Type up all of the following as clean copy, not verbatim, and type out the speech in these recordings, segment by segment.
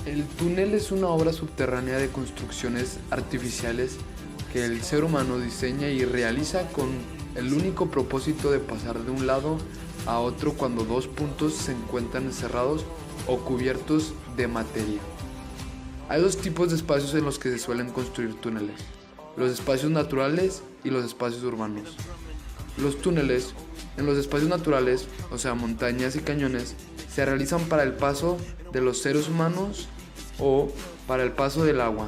El túnel es una obra subterránea de construcciones artificiales que el ser humano diseña y realiza con el único propósito de pasar de un lado a otro cuando dos puntos se encuentran encerrados o cubiertos de materia. Hay dos tipos de espacios en los que se suelen construir túneles: los espacios naturales y los espacios urbanos. Los túneles en los espacios naturales, o sea, montañas y cañones, se realizan para el paso de los seres humanos o para el paso del agua.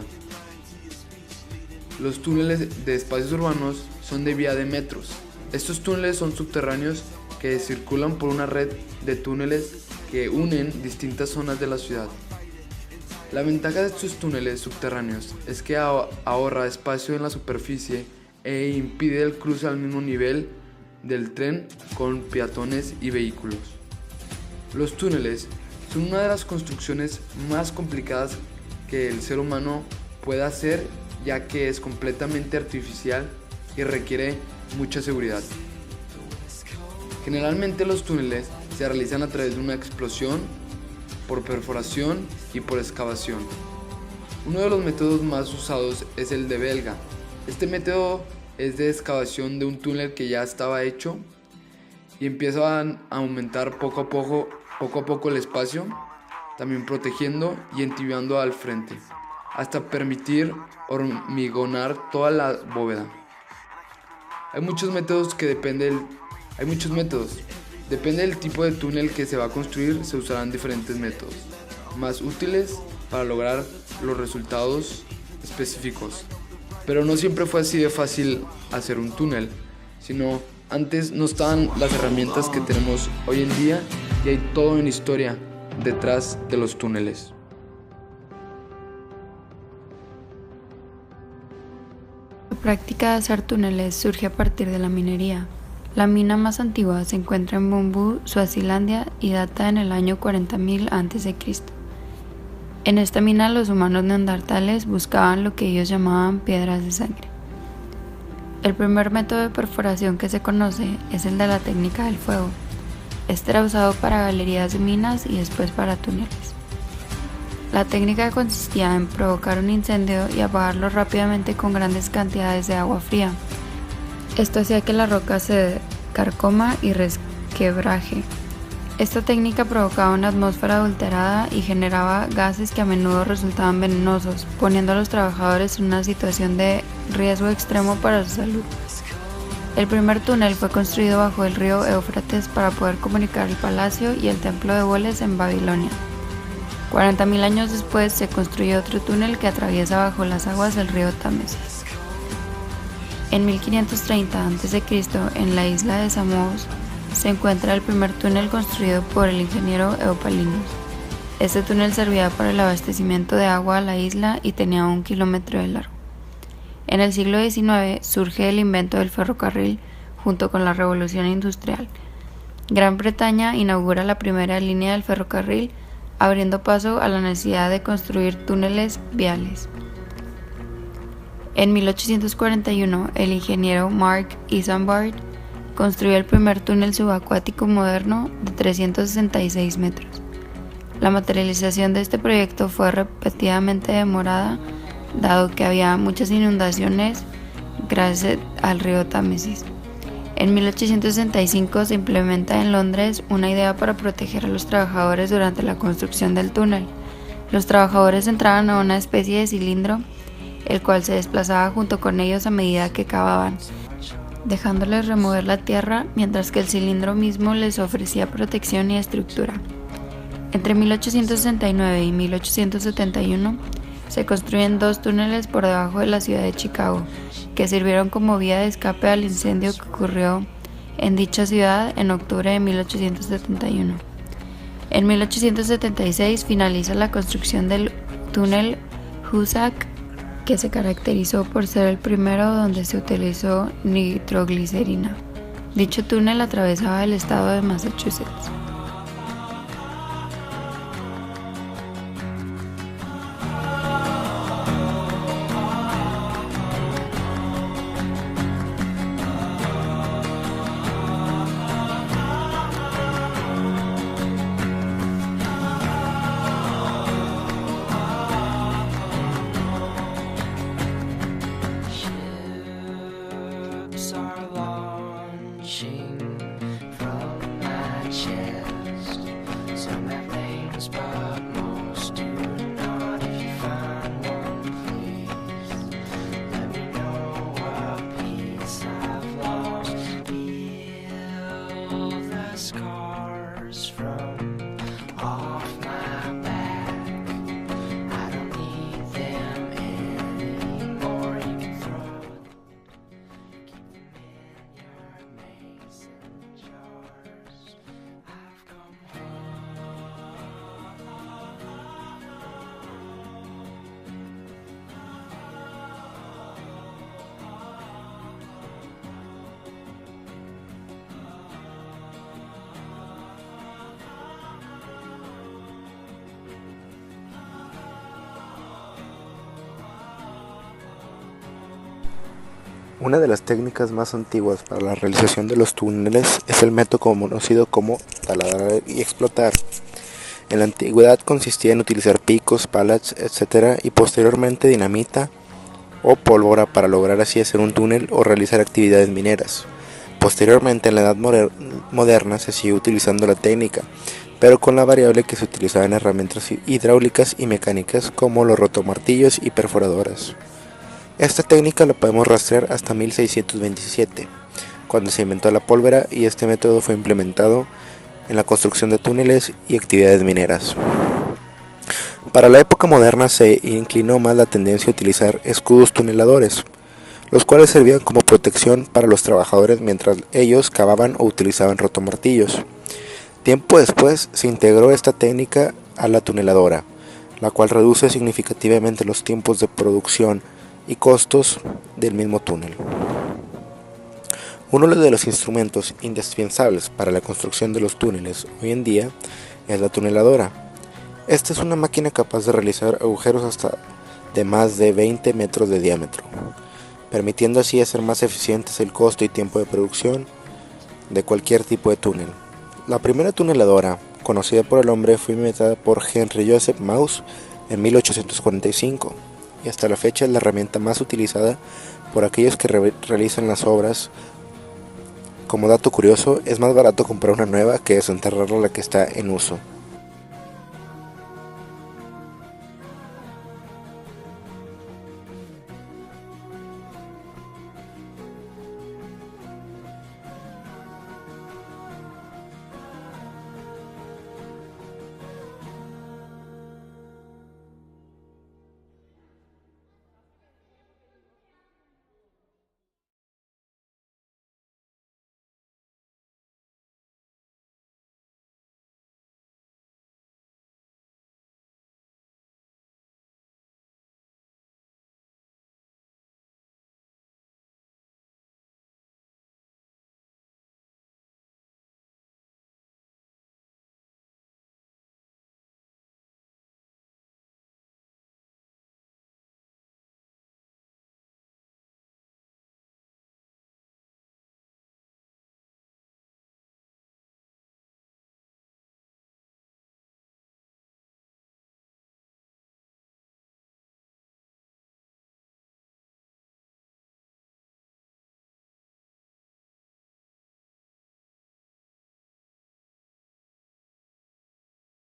Los túneles de espacios urbanos son de vía de metros. Estos túneles son subterráneos que circulan por una red de túneles que unen distintas zonas de la ciudad. La ventaja de estos túneles subterráneos es que ahorra espacio en la superficie e impide el cruce al mismo nivel del tren con peatones y vehículos. Los túneles son una de las construcciones más complicadas que el ser humano puede hacer, ya que es completamente artificial y requiere mucha seguridad. Generalmente los túneles se realizan a través de una explosión, por perforación y por excavación. Uno de los métodos más usados es el de Belga. Este método es de excavación de un túnel que ya estaba hecho y empieza a aumentar poco a poco el espacio, también protegiendo y entibiando al frente, hasta permitir hormigonar toda la bóveda. Hay muchos métodos. Depende del tipo de túnel que se va a construir, se usarán diferentes métodos más útiles para lograr los resultados específicos. Pero no siempre fue así de fácil hacer un túnel, sino antes no estaban las herramientas que tenemos hoy en día y hay toda una historia detrás de los túneles. La práctica de hacer túneles surge a partir de la minería. La mina más antigua se encuentra en Bumbu, Suazilandia, y data en el año 40.000 a.C. En esta mina los humanos neandertales buscaban lo que ellos llamaban piedras de sangre. El primer método de perforación que se conoce es el de la técnica del fuego. Este era usado para galerías de minas y después para túneles. La técnica consistía en provocar un incendio y apagarlo rápidamente con grandes cantidades de agua fría. Esto hacía que la roca se carcoma y resquebraje. Esta técnica provocaba una atmósfera adulterada y generaba gases que a menudo resultaban venenosos, poniendo a los trabajadores en una situación de riesgo extremo para su salud. El primer túnel fue construido bajo el río Éufrates para poder comunicar el palacio y el templo de Boles en Babilonia. 40.000 años después se construyó otro túnel que atraviesa bajo las aguas del río Támesis. En 1530 a.C., en la isla de Samos, se encuentra el primer túnel construido por el ingeniero Eupalinos. Este túnel servía para el abastecimiento de agua a la isla y tenía 1 kilómetro de largo. En el siglo XIX surge el invento del ferrocarril junto con la Revolución Industrial. Gran Bretaña inaugura la primera línea del ferrocarril, abriendo paso a la necesidad de construir túneles viales. En 1841, el ingeniero Mark Isambard construyó el primer túnel subacuático moderno de 366 metros. La materialización de este proyecto fue repetidamente demorada, dado que había muchas inundaciones gracias al río Támesis. En 1865 se implementa en Londres una idea para proteger a los trabajadores durante la construcción del túnel. Los trabajadores entraban a una especie de cilindro, el cual se desplazaba junto con ellos a medida que cavaban, dejándoles remover la tierra mientras que el cilindro mismo les ofrecía protección y estructura. Entre 1869 y 1871 se construyen 2 túneles por debajo de la ciudad de Chicago, que sirvieron como vía de escape al incendio que ocurrió en dicha ciudad en octubre de 1871. En 1876 finaliza la construcción del túnel Hoosac, que se caracterizó por ser el primero donde se utilizó nitroglicerina. Dicho túnel atravesaba el estado de Massachusetts. but most do not. If you find one, please let me know what piece I've lost. Feel the scars from off my back. I don't need them anymore. You can throw them, keep them in your mason jars. I've come Una de las técnicas más antiguas para la realización de los túneles es el método conocido como taladrar y explotar. En la antigüedad consistía en utilizar picos, palas, etc. y posteriormente dinamita o pólvora para lograr así hacer un túnel o realizar actividades mineras. Posteriormente, en la edad moderna se siguió utilizando la técnica, pero con la variable que se utilizaba en herramientas hidráulicas y mecánicas como los rotomartillos y perforadoras. Esta técnica la podemos rastrear hasta 1627, cuando se inventó la pólvora, y este método fue implementado en la construcción de túneles y actividades mineras. Para la época moderna se inclinó más la tendencia a utilizar escudos tuneladores, los cuales servían como protección para los trabajadores mientras ellos cavaban o utilizaban rotomartillos. Tiempo después se integró esta técnica a la tuneladora, la cual reduce significativamente los tiempos de producción y costos del mismo túnel. Uno de los instrumentos indispensables para la construcción de los túneles hoy en día es la tuneladora. Esta es una máquina capaz de realizar agujeros hasta de más de 20 metros de diámetro, permitiendo así hacer más eficientes el costo y tiempo de producción de cualquier tipo de túnel. La primera tuneladora conocida por el hombre fue inventada por Henry Joseph Mauss en 1845. Y hasta la fecha es la herramienta más utilizada por aquellos que realizan las obras. Como dato curioso, es más barato comprar una nueva que desenterrar la que está en uso.